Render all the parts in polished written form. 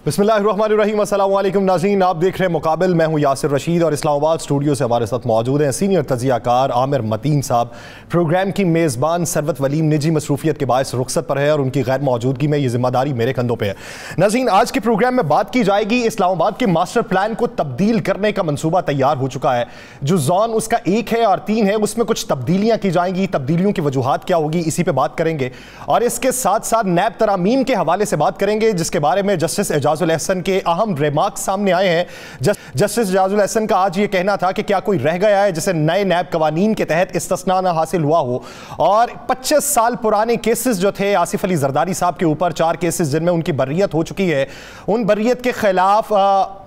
बिस्मिल्लाहिर्रहमानिर्रहीम, अस्सलाम वालेकुम नाज़रीन, आप देख रहे हैं मुकाबिल। मैं हूं यासिर रशीद और इस्लामाबाद स्टूडियो से हमारे साथ मौजूद हैं सीनियर तजियाकार आमिर मतीन साहब। प्रोग्राम की मेज़बान सरवत वलीम निजी मसरूफियत के बायस रुखसत पर है और उनकी गैर मौजूदगी में ये जिम्मेदारी मेरे कंधों पर है। नाज़रीन, आज के प्रोग्राम में बात की जाएगी इस्लामाबाद के मास्टर प्लान को तब्दील करने का मनसूबा तैयार हो चुका है। जो जोन उसका 1 है और 3 है उसमें कुछ तब्दीलियाँ की जाएंगी, तब्दीलियों की वजूहात क्या होगी, इसी पर बात करेंगे। और इसके साथ साथ नैब तरामीम के हवाले से बात करेंगे, जिसके बारे में जस्टिस एजाजुल एहसन के अहम रिमार्क सामने आए हैं। जस्टिस एजाजुल एहसन का आज ये कहना था कि क्या कोई रह गया है जिसे नए नैब कवानीन के तहत इस्तिस्ना न हासिल हुआ हो। और 25 साल पुराने केसेस जो थे आसिफ अली जरदारी साहब के ऊपर, 4 केसेस जिनमें उनकी बर्रियत हो चुकी है, उन बर्रियत के खिलाफ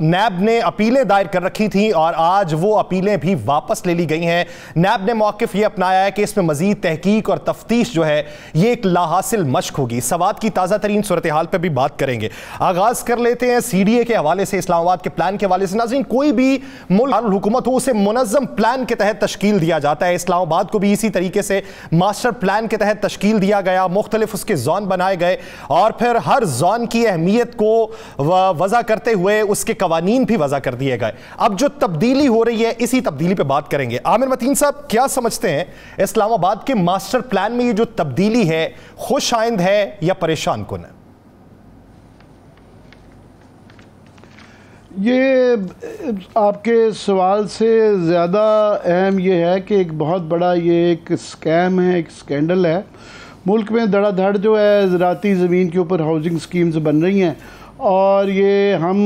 नैब ने अपीलें दायर कर रखी थी और आज वो अपीलें भी वापस ले ली गई हैं। नैब ने मौक़िफ़ ये अपनाया है कि इसमें मजीद तहकीक और तफ्तीश जो है ये एक लाहासिल मश्क होगी। सवात की ताज़ा तरीन सूरत हाल पर भी बात करेंगे। आगाज़ कर लेते हैं CDA के हवाले से, इस्लामाबाद के प्लान के हवाले से। नाज़रीन, कोई भी मुल्क हुकूमत हो उसे मुनज़्ज़म प्लान के तहत तश्कील दिया जाता है। इस्लामाबाद को भी इसी तरीके से मास्टर प्लान के तहत तश्कील दिया गया, मुख्तलिफ उसके जोन बनाए गए और फिर हर जोन की अहमियत को वज़ा करते हुए उसके कवानीन भी वज़ा कर दिए गए। अब जो तब्दीली हो रही है, इसी तब्दीली पर बात करेंगे। आमिर मतीन साहब, क्या समझते हैं इस्लामाबाद के मास्टर प्लान में ये जो तब्दीली है खुश आइंद है या परेशान कुन है? ये आपके सवाल से ज़्यादा अहम ये है कि एक बहुत बड़ा ये एक स्कैम है, एक स्कैंडल है। मुल्क में धड़ाधड़ जो है ज़राती ज़मीन के ऊपर हाउसिंग स्कीम्स बन रही हैं और ये हम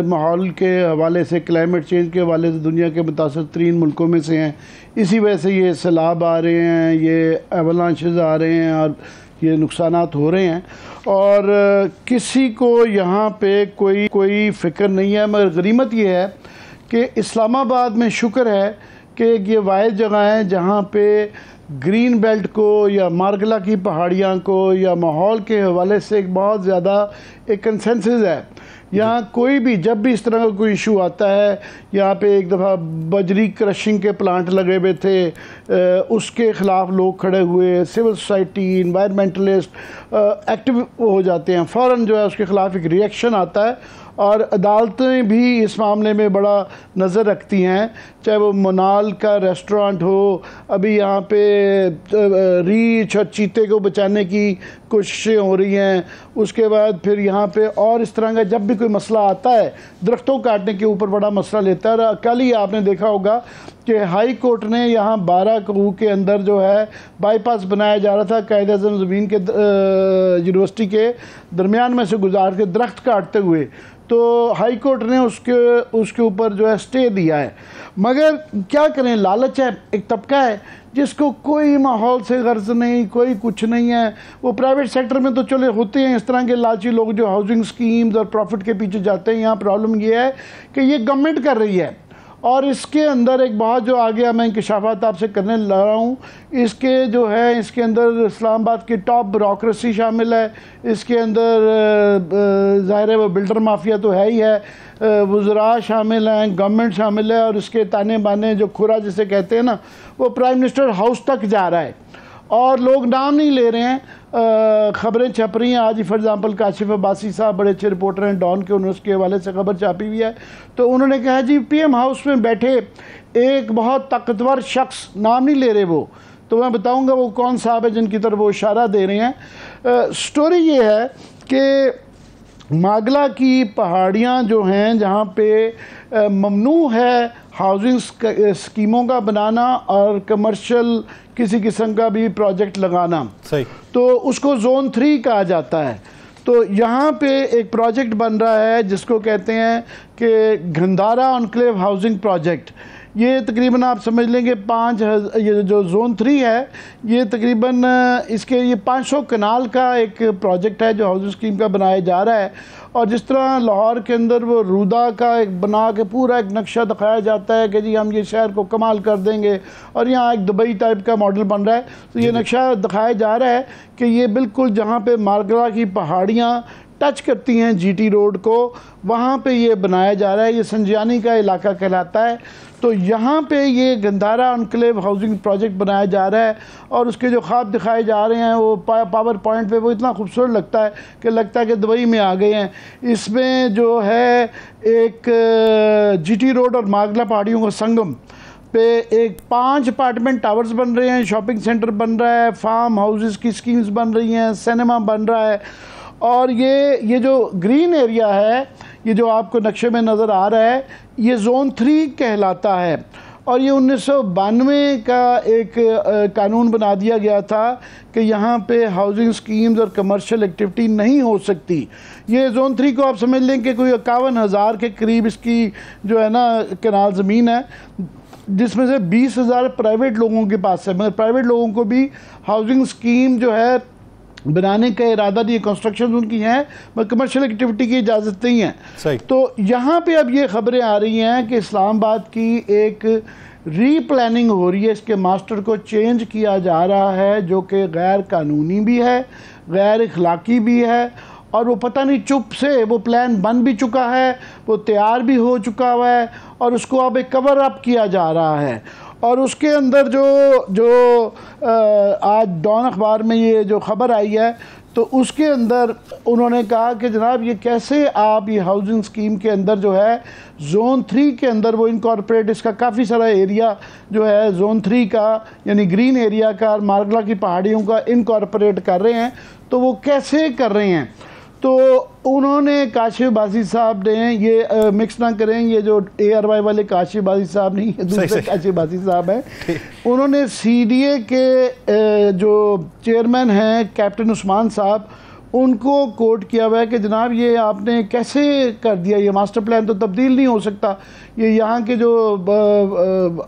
माहौल के हवाले से, क्लाइमेट चेंज के हवाले से दुनिया के मुतासर तरीन मुल्कों में से हैं। इसी वजह से ये सैलाब आ रहे हैं, ये एवलांशेस आ रहे हैं और ये नुकसानात हो रहे हैं और किसी को यहाँ पे कोई फ़िक्र नहीं है। मगर गनीमत ये है कि इस्लामाबाद में शुक्र है कि ये वाहिद जगह है जहाँ पे ग्रीन बेल्ट को या मार्गला की पहाड़ियाँ को या माहौल के हवाले से एक बहुत ज़्यादा एक कंसेंसस है। यहाँ कोई भी जब भी इस तरह का कोई इशू आता है, यहाँ पे एक दफ़ा बजरी क्रशिंग के प्लांट लगे हुए थे, उसके ख़िलाफ़ लोग खड़े हुए, सिविल सोसाइटी, इन्वायरमेंटलिस्ट एक्टिव हो जाते हैं, फ़ौरन जो है उसके ख़िलाफ़ एक रिएक्शन आता है और अदालतें भी इस मामले में बड़ा नज़र रखती हैं। चाहे वो मोनाल का रेस्टोरेंट हो, अभी यहाँ पे रीछ और चीते को बचाने की कोशिशें हो रही हैं। उसके बाद फिर यहाँ पे और इस तरह का जब भी कोई मसला आता है, दरख्तों काटने के ऊपर बड़ा मसला लेता है। और कल ही आपने देखा होगा कि हाई कोर्ट ने यहाँ 12 करोड़ के अंदर जो है बाईपास बनाया जा रहा था, कायदे-ए-आज़म ज़मीन के यूनिवर्सिटी के दरमियान में से गुजार के दरख्त काटते हुए, तो हाई कोर्ट ने उसके ऊपर जो है स्टे दिया है। मगर क्या करें, लालच है। एक तबका है जिसको कोई माहौल से गर्ज नहीं, कोई कुछ नहीं है। वो प्राइवेट सेक्टर में तो चले होते हैं इस तरह के लालची लोग जो हाउसिंग स्कीम्स और प्रॉफिट के पीछे जाते हैं। यहाँ प्रॉब्लम ये है कि ये गवर्नमेंट कर रही है और इसके अंदर एक बहुत जो आगे मैं इंकशाफात आपसे करने लगा रहा हूँ, इसके जो है इसके अंदर इस्लामाबाद की टॉप ब्यूरोक्रेसी शामिल है। इसके अंदर ज़ाहिर है वो बिल्डर माफिया तो है ही है, वज़रा शामिल हैं, गवर्नमेंट शामिल है और इसके ताने बाने जो खुरा जिसे कहते हैं ना, वो प्राइम मिनिस्टर हाउस तक जा रहा है और लोग नाम नहीं ले रहे हैं। ख़बरें छप रही हैं। आज ही फॉर एग्ज़ाम्पल काशिफ अब्बासी साहब बड़े अच्छे रिपोर्टर हैं डॉन के, उन्होंने उसके हवाले से खबर छापी हुई है। तो उन्होंने कहा जी PM हाउस में बैठे एक बहुत ताकतवर शख्स, नाम नहीं ले रहे वो, तो मैं बताऊंगा वो कौन साहब है जिनकी तरफ वो इशारा दे रहे हैं। स्टोरी ये है कि मागला की पहाड़ियाँ जो हैं जहाँ पे ममनू है हाउसिंग स्कीमों का बनाना और कमर्शियल किसी किस्म का भी प्रोजेक्ट लगाना, सही, तो उसको जोन 3 कहा जाता है। तो यहाँ पे एक प्रोजेक्ट बन रहा है जिसको कहते हैं कि गंधारा एनक्लेव हाउसिंग प्रोजेक्ट। ये तकरीबन आप समझ लेंगे 5,000, ये जो जोन 3 है ये तकरीबन इसके ये 500 कनाल का एक प्रोजेक्ट है जो हाउसिंग स्कीम का बनाया जा रहा है। और जिस तरह लाहौर के अंदर वो रूदा का एक बना के पूरा एक नक्शा दिखाया जाता है कि जी हम ये शहर को कमाल कर देंगे और यहाँ एक दुबई टाइप का मॉडल बन रहा है, तो ये नक्शा दिखाया जा रहा है कि ये बिल्कुल जहाँ पे मारगला की पहाड़ियाँ टच करती हैं जीटी रोड को, वहाँ पे ये बनाया जा रहा है। ये संजियानी का इलाका कहलाता है। तो यहाँ पे ये गंधारा एनक्लेव हाउसिंग प्रोजेक्ट बनाया जा रहा है और उसके जो ख्वाब दिखाए जा रहे हैं वो पावर पॉइंट पे वो इतना खूबसूरत लगता है कि दुबई में आ गए हैं। इसमें जो है एक जीटी रोड और मागला पहाड़ियों का संगम पे एक 5 अपार्टमेंट टावर्स बन रहे हैं, शॉपिंग सेंटर बन रहा है, फार्म हाउसेस की स्कीम्स बन रही हैं, सिनेमा बन रहा है। और ये जो ग्रीन एरिया है, ये जो आपको नक्शे में नज़र आ रहा है, ये जोन 3 कहलाता है। और ये 1992 का एक कानून बना दिया गया था कि यहाँ पे हाउसिंग स्कीम्स और कमर्शियल एक्टिविटी नहीं हो सकती। ये जोन 3 को आप समझ लें कि कोई 51,000 के करीब इसकी जो है ना कनाल ज़मीन है, जिसमें से 20,000 प्राइवेट लोगों के पास है। मगर प्राइवेट लोगों को भी हाउसिंग स्कीम जो है बनाने का इरादा नहीं है, कंस्ट्रक्शन उनकी हैं, मगर कमर्शियल एक्टिविटी की इजाज़त नहीं है। तो यहाँ पे अब ये खबरें आ रही हैं कि इस्लामाबाद की एक रीप्लानिंग हो रही है, इसके मास्टर को चेंज किया जा रहा है, जो कि गैर कानूनी भी है, गैर इखलाकी भी है। और वो पता नहीं चुप से वो प्लान बन भी चुका है, वो तैयार भी हो चुका हुआ है और उसको अब एक कवर अप किया जा रहा है। और उसके अंदर जो आज डॉन अखबार में ये जो खबर आई है, तो उसके अंदर उन्होंने कहा कि जनाब ये कैसे आप ये हाउसिंग स्कीम के अंदर जो है जोन 3 के अंदर वो इनकॉर्पोरेट, इसका काफ़ी सारा एरिया जो है जोन 3 का यानी ग्रीन एरिया का, मारगला की पहाड़ियों का इनकॉर्पोरेट कर रहे हैं। तो वो कैसे कर रहे हैं? तो उन्होंने काशिफ बाजी साहब ने ये मिक्स ना करें, ये जो ARY वाले काशिफ बाजी साहब नहीं, दूसरे काशिफ बाजी साहब हैं। उन्होंने CDA के जो चेयरमैन हैं कैप्टन उस्मान साहब, उनको कोट किया हुआ है कि जनाब ये आपने कैसे कर दिया, ये मास्टर प्लान तो तब्दील नहीं हो सकता। ये यहाँ के जो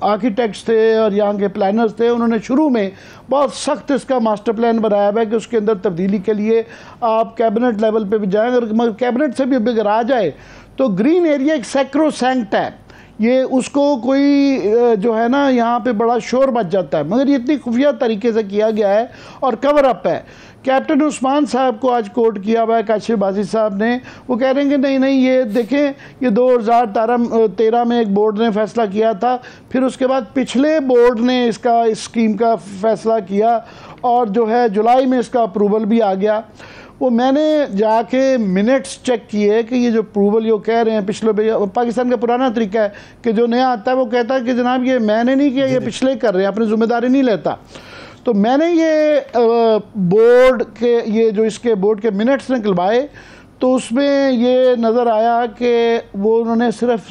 आर्किटेक्ट्स थे और यहाँ के प्लानर्स थे, उन्होंने शुरू में बहुत सख्त इसका मास्टर प्लान बनाया हुआ है कि उसके अंदर तब्दीली के लिए आप कैबिनेट लेवल पे भी जाएँ, मगर कैबिनेट से भी अगर आ जाए तो ग्रीन एरिया एक सैक्रोसैंक्ट है, ये उसको कोई जो है ना यहाँ पे बड़ा शोर मच जाता है। मगर ये इतनी खुफिया तरीके से किया गया है और कवर अप है। कैप्टन उस्मान साहब को आज कोट किया हुआ है काशिफ बाजी साहब ने, वो कह रहे हैं कि नहीं ये देखें, ये 2013 में एक बोर्ड ने फैसला किया था, फिर उसके बाद पिछले बोर्ड ने इस स्कीम का फैसला किया और जो है जुलाई में इसका अप्रूवल भी आ गया। वो मैंने जाके मिनट्स चेक किए कि ये जो अप्रूवल ये कह रहे हैं पिछले, पाकिस्तान का पुराना तरीका है कि जो नया आता है वो कहता है कि जनाब ये मैंने नहीं किया, ये पिछले कर रहे हैं, अपनी जिम्मेदारी नहीं लेता। तो मैंने ये बोर्ड के ये जो इसके बोर्ड के मिनट्स निकलवाए, तो उसमें ये नज़र आया कि वो उन्होंने सिर्फ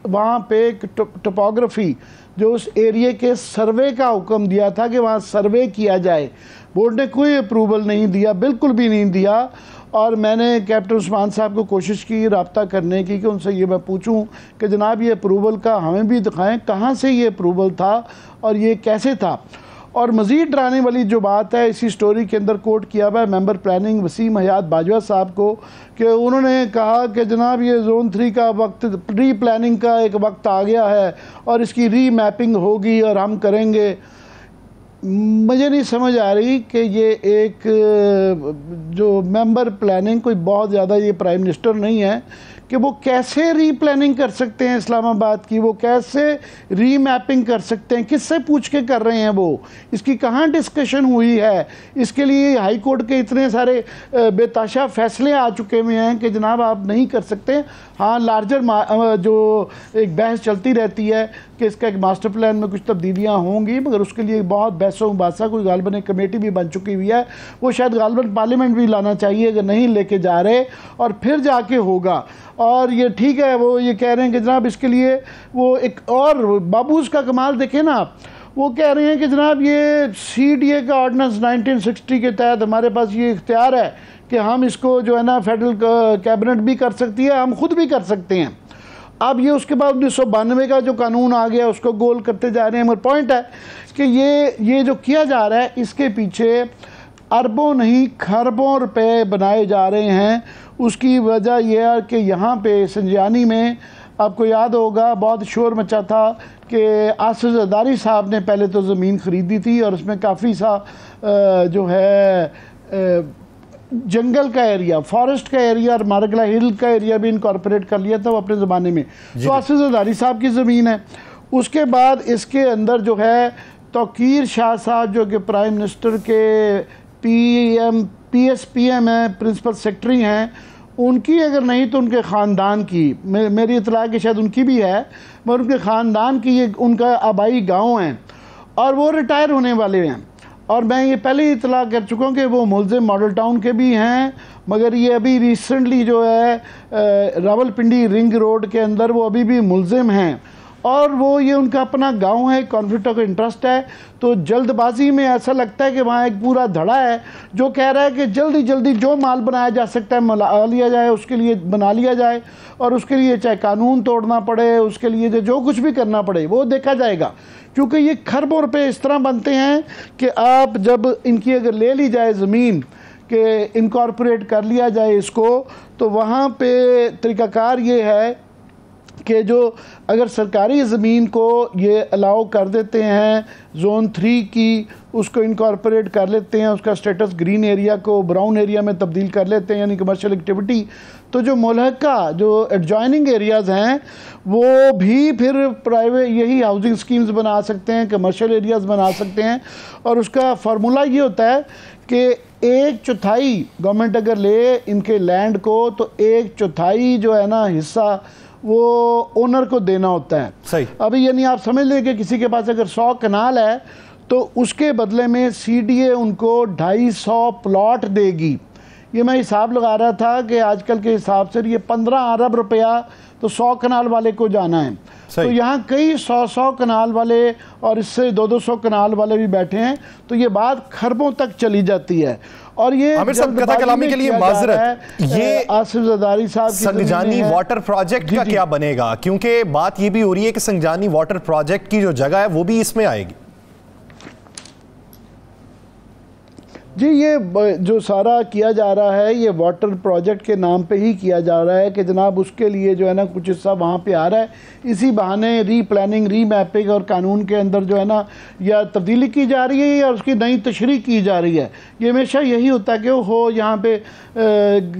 वहाँ पे एक टोपोग्राफी जो उस एरिए के सर्वे का हुक्म दिया था कि वहाँ सर्वे किया जाए। बोर्ड ने कोई अप्रूवल नहीं दिया, बिल्कुल भी नहीं दिया। और मैंने कैप्टन उस्मान साहब को कोशिश की रब्ता करने की कि उनसे ये मैं पूछूं कि जनाब ये अप्रूवल का हमें भी दिखाएं, कहाँ से ये अप्रूवल था और ये कैसे था। और मज़ीद डराने वाली जो बात है, इसी स्टोरी के अंदर कोट किया हुआ है मेंबर प्लानिंग वसीम हयात बाजवा साहब को, कि उन्होंने कहा कि जनाब ये जोन 3 का वक्त, री प्लानिंग का एक वक्त आ गया है और इसकी री मैपिंग होगी और हम करेंगे। मुझे नहीं समझ आ रही कि ये एक जो मेंबर प्लानिंग कोई बहुत ज़्यादा, ये प्राइम मिनिस्टर नहीं है कि वो कैसे री प्लानिंग कर सकते हैं इस्लामाबाद की, वो कैसे री मैपिंग कर सकते हैं, किससे पूछ के कर रहे हैं, वो इसकी कहाँ डिस्कशन हुई है। इसके लिए हाई कोर्ट के इतने सारे बेताशा फैसले आ चुके हुए हैं कि जनाब आप नहीं कर सकते। हाँ, लार्जर जो एक बहस चलती रहती है कि इसका एक मास्टर प्लान में कुछ तब्दीलियाँ होंगी, मगर उसके लिए बहुत बहसों मुबासा, कोई गालबन एक कमेटी भी बन चुकी हुई है, वो शायद गालबन पार्लियामेंट भी लाना चाहिए अगर नहीं लेके जा रहे, और फिर जाके होगा। और ये ठीक है, वो ये कह रहे हैं कि जनाब इसके लिए वो एक और बाबूस का कमाल देखें ना, वो कह रहे हैं कि जनाब ये CDA का ऑर्डिनेंस 1960 के तहत हमारे पास ये इख्तियार है कि हम इसको जो है ना फेडरल कैबिनेट भी कर सकती है, हम खुद भी कर सकते हैं। अब ये उसके बाद 1992 का जो कानून आ गया उसको गोल करते जा रहे हैं। मगर पॉइंट है कि ये जो किया जा रहा है इसके पीछे अरबों नहीं खरबों रुपए बनाए जा रहे हैं। उसकी वजह यह है कि यहाँ पे संजियानी में आपको याद होगा बहुत शोर मचा था कि आसिफ ज़रदारी साहब ने पहले तो ज़मीन ख़रीदी थी और उसमें काफ़ी सा जो है जंगल का एरिया, फॉरेस्ट का एरिया और मारगला हिल का एरिया भी इनकॉर्पोरेट कर लिया था वो अपने ज़माने में। तो आसिफ ज़रदारी साहब की ज़मीन है। उसके बाद इसके अंदर जो है तौकीर शाह साहब जो कि प्राइम मिनिस्टर के PSPM हैं, प्रिंसिपल सेक्रेटरी हैं, उनकी अगर नहीं तो उनके ख़ानदान की, मेरी इतला कि शायद उनकी भी है, मगर उनके ख़ानदान की ये उनका आबाई गांव है और वो रिटायर होने वाले हैं। और मैं ये पहले ही इतला कर चुका हूँ कि वो मुलज़िम मॉडल टाउन के भी हैं, मगर ये अभी रिसेंटली जो है रावलपिंडी रिंग रोड के अंदर वो अभी भी मुलज़िम हैं और वो ये उनका अपना गांव है, कॉन्फ्लिक्ट ऑफ इंटरेस्ट है। तो जल्दबाजी में ऐसा लगता है कि वहाँ एक पूरा धड़ा है जो कह रहा है कि जल्दी जल्दी जो माल बनाया जा सकता है बना लिया जाए, उसके लिए बना लिया जाए और उसके लिए चाहे कानून तोड़ना पड़े, उसके लिए जो कुछ भी करना पड़े वो देखा जाएगा। क्योंकि ये खरबों रुपये इस तरह बनते हैं कि आप जब इनकी अगर ले ली जाए ज़मीन के इनकॉर्पोरेट कर लिया जाए इसको, तो वहाँ पे तरीक़ाकार ये है कि जो अगर सरकारी ज़मीन को ये अलाउ कर देते हैं जोन 3 की, उसको इनकॉर्पोरेट कर लेते हैं, उसका स्टेटस ग्रीन एरिया को ब्राउन एरिया में तब्दील कर लेते हैं यानी कमर्शियल एक्टिविटी, तो जो मुल्हका जो एडजॉइनिंग एरियाज़ हैं वो भी फिर प्राइवेट यही हाउसिंग स्कीम्स बना सकते हैं, कमर्शियल एरियाज़ बना सकते हैं। और उसका फार्मूला ये होता है कि 1/4 गवर्नमेंट अगर ले इनके लैंड को तो 1/4 जो है ना हिस्सा वो ओनर को देना होता है। सही। अभी यानी आप समझ लें कि किसी के पास अगर 100 कनाल है तो उसके बदले में CDA उनको 250 प्लॉट देगी। ये मैं हिसाब लगा रहा था कि आजकल के हिसाब से ये 15 अरब रुपया तो 100 कनाल वाले को जाना है। तो यहाँ कई 100 कनाल वाले और इससे 200 कनाल वाले भी बैठे हैं, तो ये बात खरबों तक चली जाती है। और ये आमिर साहब कथा कलामी के लिए माजरत, ये आसिफ ज़रदारी साहब संगजानी वाटर प्रोजेक्ट का क्या बनेगा? क्योंकि बात ये भी हो रही है कि संगजानी वाटर प्रोजेक्ट की जो जगह है वो भी इसमें आएगी। जी, ये जो सारा किया जा रहा है ये वाटर प्रोजेक्ट के नाम पे ही किया जा रहा है कि जनाब उसके लिए जो है ना कुछ हिस्सा वहाँ पे आ रहा है, इसी बहाने री प्लानिंग, री मैपिंग और कानून के अंदर जो है ना या तब्दीली की जा रही है या उसकी नई तशरीह की जा रही है। ये हमेशा यही होता है कि हो यहाँ पे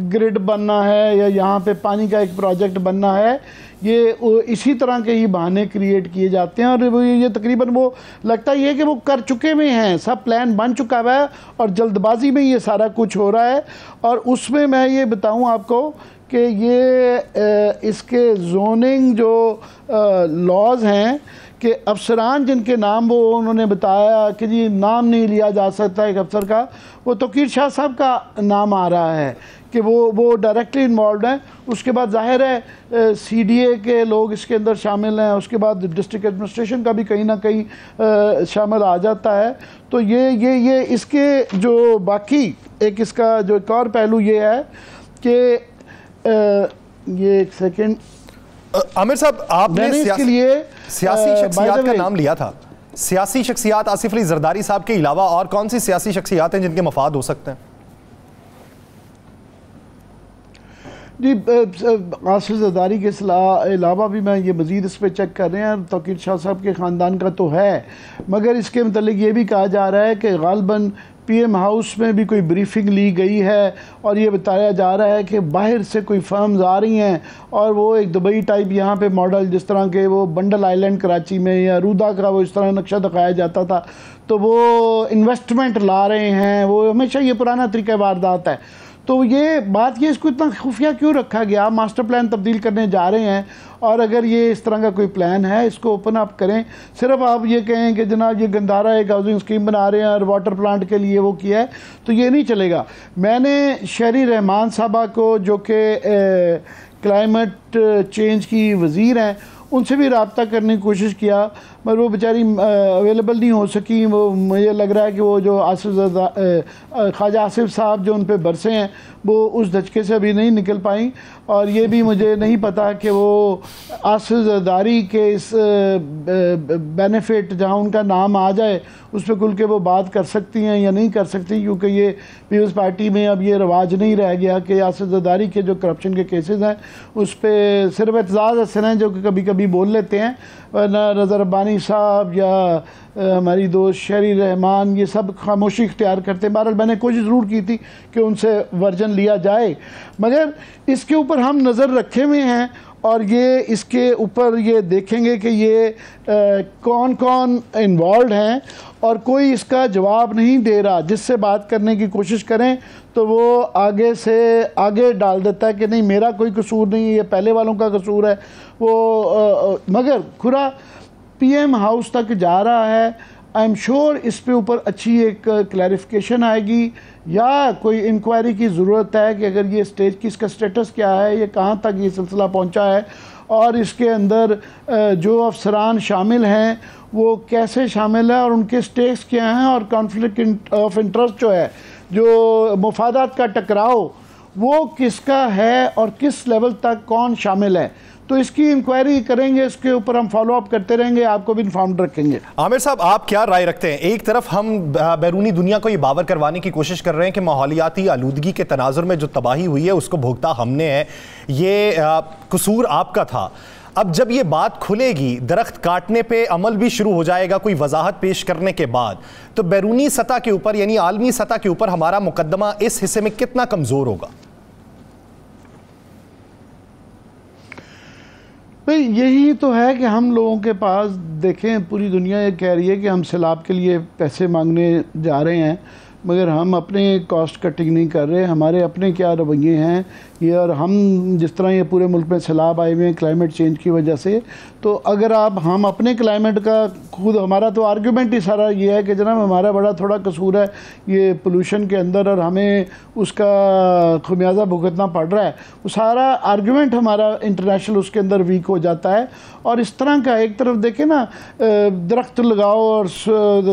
ग्रिड बनना है या यहाँ पे पानी का एक प्रोजेक्ट बनना है, ये इसी तरह के ही बहाने क्रिएट किए जाते हैं। और ये तकरीबन वो लगता ही है कि वो कर चुके हुए हैं, सब प्लान बन चुका हुआ है और जल्दबाजी में ये सारा कुछ हो रहा है। और उसमें मैं ये बताऊं आपको कि ये इसके जोनिंग जो लॉज हैं कि अफसरान जिनके नाम वो उन्होंने बताया कि जी नाम नहीं लिया जा सकता एक अफसर का, वो तौकीर शाह साहब का नाम आ रहा है कि वो डायरेक्टली इन्वॉल्व हैं। उसके बाद जाहिर है CDA के लोग इसके अंदर शामिल हैं, उसके बाद डिस्ट्रिक्ट एडमिनिस्ट्रेशन का भी कहीं ना कहीं शामिल आ जाता है। तो ये इसके जो बाकी एक इसका जो एक और पहलू ये है कि ये एक सेकेंड आमिर साहब, आपने इसके लिए सियासी शख्सियात का नाम लिया था। सियासी शख्सियात आसिफ अली जरदारी साहब के अलावा और कौन सी सियासी शख्सियात हैं जिनके मफाद हो सकते हैं? जी, आसिफ ज़रदारी के अलावा भी मैं ये मज़ीद इस पर चेक कर रहे हैं, तौकीर शाह साहब के ख़ानदान का तो है, मगर इसके मतलब ये भी कहा जा रहा है कि गालिबन PM हाउस में भी कोई ब्रीफिंग ली गई है और ये बताया जा रहा है कि बाहर से कोई फर्म्स आ रही हैं और वो एक दुबई टाइप यहाँ पे मॉडल जिस तरह के वो बंडल आइलैंड कराची में या रूदा का वो इस तरह नक्शा दिखाया जाता था, तो वो इन्वेस्टमेंट ला रहे हैं। वो हमेशा ये पुराना तरीका वारदात है। तो ये बात ये इसको इतना खुफिया क्यों रखा गया? मास्टर प्लान तब्दील करने जा रहे हैं और अगर ये इस तरह का कोई प्लान है इसको ओपन अप करें। सिर्फ आप ये कहें कि जनाब ये गंदारा एक हाउसिंग स्कीम बना रहे हैं और वाटर प्लांट के लिए वो किया है, तो ये नहीं चलेगा। मैंने शहरी रहमान साहबा को जो कि क्लाइमेट चेंज की वज़ीर हैं उनसे भी रब्ता करने की कोशिश किया, मगर वो बेचारी अवेलेबल नहीं हो सकी। वो मुझे लग रहा है कि वो जो ख्वाजा आसिफ साहब जो उन पर बरसे हैं वो उस धचके से अभी नहीं निकल पाई। और ये भी मुझे नहीं पता कि वो आसिफ ज़रदारी के इस बेनिफिट जहाँ उनका नाम आ जाए उस पर खुल के वो बात कर सकती हैं या नहीं कर सकती, क्योंकि ये पीपल्स पार्टी में अब ये रवाज नहीं रह गया कि आसिफ ज़रदारी के जो करप्शन के केसेस हैं उस पर सिर्फ एतजाज़ हसन हैं जो कि कभी कभी भी बोल लेते हैं, वरना रज़ा रब्बानी साहब या हमारी दोस्त शहरी रहमान ये सब खामोशी इख्तियार करते हैं। बहरहाल मैंने कोशिश ज़रूर की थी कि उनसे वर्जन लिया जाए, मगर इसके ऊपर हम नज़र रखे हुए हैं और ये इसके ऊपर ये देखेंगे कि ये कौन कौन इन्वॉल्व हैं और कोई इसका जवाब नहीं दे रहा। जिससे बात करने की कोशिश करें तो वो आगे से आगे डाल देता है कि नहीं मेरा कोई कसूर नहीं है, ये पहले वालों का कसूर है। वो मगर खुरा पीएम हाउस तक जा रहा है। आई एम श्योर इस पे ऊपर अच्छी एक क्लैरिफिकेशन आएगी या कोई इंक्वायरी की ज़रूरत है कि अगर ये स्टेज की इसका स्टेटस क्या है, ये कहाँ तक ये सिलसिला पहुँचा है और इसके अंदर जो अफसरान शामिल हैं वो कैसे शामिल है और उनके स्टेक्स क्या हैं और कॉन्फ्लिक्ट ऑफ इंटरेस्ट जो है, जो मुफादात का टकराव वो किसका है और किस लेवल तक कौन शामिल है। तो इसकी इंक्वायरी करेंगे, इसके ऊपर हम फॉलो अप करते रहेंगे, आपको भी इन्फॉर्म्ड रखेंगे। आमिर साहब, आप क्या राय रखते हैं? एक तरफ हम बैरूनी दुनिया को ये बावर करवाने की कोशिश कर रहे हैं कि माहौलियाती आलूदगी के तनाजुर में जो तबाही हुई है उसको भुगता हमने है, ये कसूर आपका था। अब जब ये बात खुलेगी, दरख्त काटने पे अमल भी शुरू हो जाएगा कोई वजाहत पेश करने के बाद, तो बैरूनी सतह के ऊपर यानी आलमी सतह के ऊपर हमारा मुकदमा इस हिस्से में कितना कमज़ोर होगा? भाई यही तो है कि हम लोगों के पास देखें, पूरी दुनिया ये कह रही है कि हम सैलाब के लिए पैसे मांगने जा रहे हैं, मगर हम अपने कॉस्ट कटिंग नहीं कर रहे। हमारे अपने क्या रवैये हैं ये, और हम जिस तरह ये पूरे मुल्क में सैलाब आए हुए हैं क्लाइमेट चेंज की वजह से, तो अगर हम अपने क्लाइमेट का खुद, हमारा तो आर्गूमेंट ही सारा ये है कि जनाब हमारा बड़ा थोड़ा कसूर है ये पोल्यूशन के अंदर और हमें उसका खमियाजा भुगतना पड़ रहा है। वो सारा आर्गूमेंट हमारा इंटरनेशनल उसके अंदर वीक हो जाता है। और इस तरह का एक तरफ देखें ना, दरख्त लगाओ और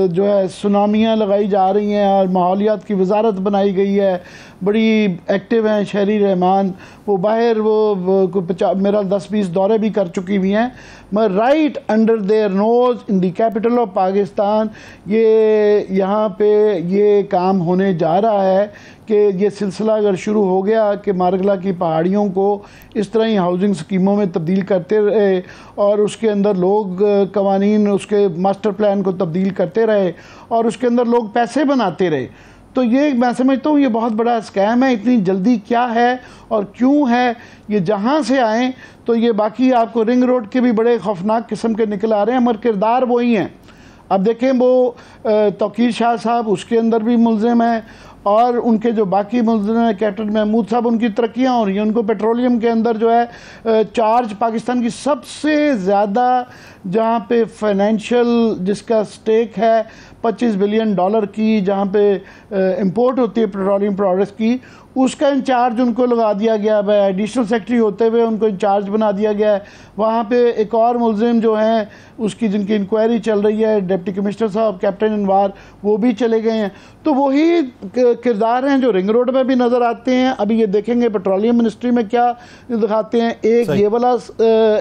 जो है सुनामियाँ लगाई जा रही हैं और माहौलियात की वजारत बनाई गई है, बड़ी एक्टिव हैं शहरी रहमान, वो बाहर वो मेरा 10-20 दौरे भी कर चुकी हुई हैं, मगर right under their nose in the capital of Pakistan ये यहाँ पे ये काम होने जा रहा है कि ये सिलसिला अगर शुरू हो गया कि मारगला की पहाड़ियों को इस तरह ही हाउसिंग स्कीमों में तब्दील करते रहे और उसके अंदर लोग कवानीन उसके मास्टर प्लान को तब्दील करते रहे और उसके अंदर लोग पैसे बनाते रहे, तो ये मैं समझता हूँ ये बहुत बड़ा स्कैम है। इतनी जल्दी क्या है और क्यों है, ये जहाँ से आए तो ये बाकी आपको रिंग रोड के भी बड़े खौफनाक किस्म के निकल आ रहे हैं, मगर किरदार वही हैं। अब देखें वो तौकीर शाह साहब उसके अंदर भी मुलजिम हैं और उनके जो बाकी मुलजिम हैं कैप्टन महमूद साहब, उनकी तरक्कियाँ हो रही हैं। उनको पेट्रोलियम के अंदर जो है चार्ज पाकिस्तान की सबसे ज़्यादा जहाँ पे फाइनेंशियल जिसका स्टेक है $25 बिलियन की, जहाँ पे इंपोर्ट होती है पेट्रोलियम प्रोडक्ट्स की, उसका इंचार्ज उनको लगा दिया गया है। एडिशनल सेक्रेटरी होते हुए उनको इंचार्ज बना दिया गया है। वहाँ पे एक और मुलजिम जो हैं उसकी जिनकी इंक्वायरी चल रही है, डिप्टी कमिश्नर साहब कैप्टन अनवार, वो भी चले गए हैं। तो वही किरदार हैं जो रिंग रोड में भी नज़र आते हैं। अभी ये देखेंगे पेट्रोलियम मिनिस्ट्री में क्या दिखाते हैं। एक ये वाला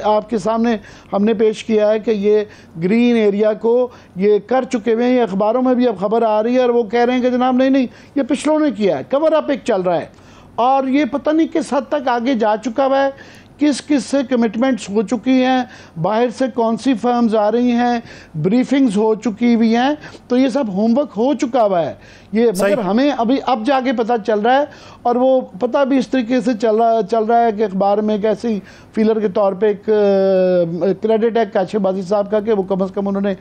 आपके सामने हमने पेश किया है कि ये ग्रीन एरिया को ये कर चुके हुए हैं, ये अखबारों में भी अब खबर आ रही है और वो कह रहे हैं कि जनाब नहीं ये पिछलों ने किया है, कवर अप एक चल रहा है और ये पता नहीं किस हद तक आगे जा चुका हुआ है, किस किस से कमिटमेंट्स हो चुकी हैं, बाहर से कौन सी फर्म्स आ रही हैं, ब्रीफिंग्स हो चुकी हुई हैं, तो ये सब होमवर्क हो चुका हुआ है ये, मगर हमें अभी अब जाके पता चल रहा है। और वो पता भी इस तरीके से चल रहा है कि अखबार में एक ऐसी फीलर के तौर पे एक क्रेडिट है काशिफबाजी साहब का कि वो कम से कम उन्होंने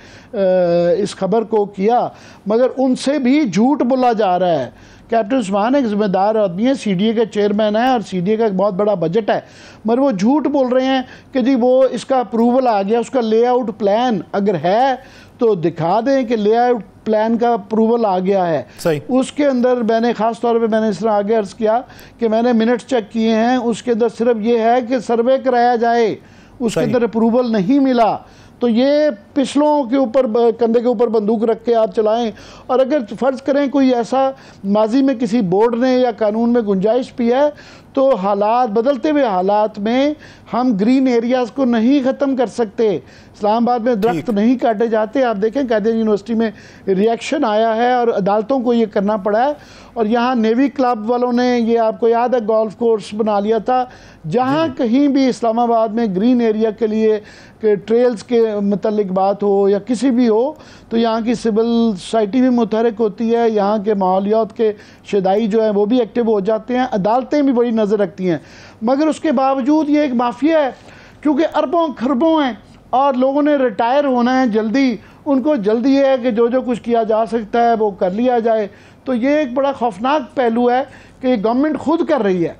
इस खबर को किया, मगर उनसे भी झूठ बोला जा रहा है। कैप्टन उस्मान एक जिम्मेदार आदमी है, सीडीए का चेयरमैन है और सीडीए का एक बहुत बड़ा बजट है, मगर वो झूठ बोल रहे हैं कि जी वो इसका अप्रूवल आ गया, उसका लेआउट प्लान अगर है तो दिखा दें कि लेआउट प्लान का अप्रूवल आ गया है। सही। उसके अंदर मैंने ख़ास तौर पे मैंने इस तरह आगे अर्ज़ किया कि मैंने मिनट्स चेक किए हैं, उसके अंदर सिर्फ ये है कि सर्वे कराया जाए, उसके अंदर अप्रूवल नहीं मिला। तो ये पिछलों के ऊपर कंधे के ऊपर बंदूक रख के आप चलाएं। और अगर फ़र्ज़ करें कोई ऐसा माजी में किसी बोर्ड ने या कानून में गुंजाइश भी है, तो हालात बदलते हुए हालात में हम ग्रीन एरियाज़ को नहीं ख़त्म कर सकते। इस्लामाबाद में दरख्त नहीं काटे जाते। आप देखें कायदे यूनिवर्सिटी में रिएक्शन आया है और अदालतों को ये करना पड़ा है और यहाँ नेवी क्लब वालों ने, ये आपको याद है, गोल्फ कोर्स बना लिया था। जहाँ कहीं भी इस्लामाबाद में ग्रीन एरिया के लिए के ट्रेल्स के मतलब बात हो या किसी भी हो, तो यहाँ की सिविल सोसाइटी भी मुतहरक होती है, यहाँ के माहौलियात के शदाई जो है वो भी एक्टिव हो जाते हैं, अदालतें भी बड़ी नज़र रखती हैं। मगर उसके बावजूद ये एक माफिया है, क्योंकि अरबों खरबों हैं और लोगों ने रिटायर होना है जल्दी, उनको जल्दी है कि जो जो कुछ किया जा सकता है वो कर लिया जाए। तो ये एक बड़ा खौफनाक पहलू है कि गवर्नमेंट खुद कर रही है।